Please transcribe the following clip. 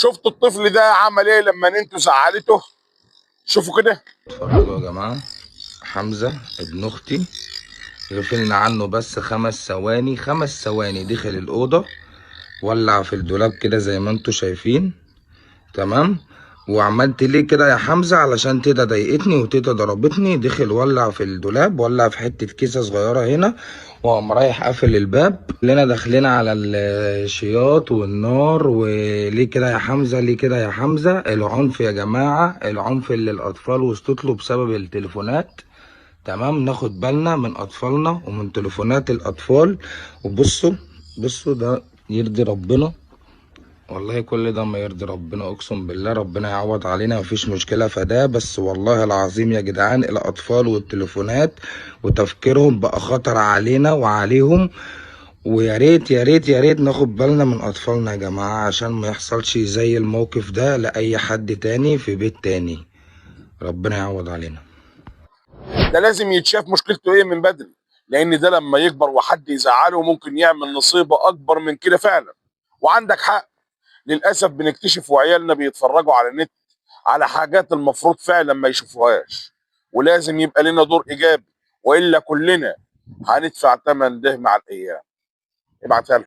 شفتوا الطفل ده عمل ايه لما انتوا زعلته؟ شوفوا كده. اتفرجوا يا جماعة، حمزة ابن اختي غفلنا عنه بس 5 ثواني، 5 ثواني دخل الأوضة، ولع في الدولاب كده زي ما انتوا شايفين. تمام. وعملت ليه كده يا حمزة؟ علشان تيتا ضايقتني وتيتا ضربتني. دخل ولع في الدولاب، ولع في حتة كيسة صغيرة هنا، وقام رايح قافل الباب. كلنا داخلين على الشياط والنار. وليه كده يا حمزة؟ ليه كده يا حمزة؟ العنف يا جماعة، العنف اللي الأطفال وصلت له بسبب التليفونات. تمام. ناخد بالنا من أطفالنا ومن تليفونات الأطفال. وبصوا، بصوا ده يرضي ربنا؟ والله كل ده ما يرضي ربنا، اقسم بالله ربنا يعوض علينا، مفيش مشكله فده. بس والله العظيم يا جدعان، الاطفال والتليفونات وتفكيرهم بقى خطر علينا وعليهم. ويا ريت يا ريت يا ريت ناخد بالنا من اطفالنا يا جماعه، عشان ما يحصلش زي الموقف ده لاي حد تاني في بيت تاني. ربنا يعوض علينا. ده لازم يتشاف مشكلته ايه من بدري، لان ده لما يكبر وحد يزعله ممكن يعمل نصيبه اكبر من كده فعلا. وعندك حق، للاسف بنكتشف وعيالنا بيتفرجوا على النت على حاجات المفروض فعلا ما يشوفوهاش. ولازم يبقى لنا دور ايجابي، والا كلنا هندفع ثمن ده مع الايام. ابعتها لهم.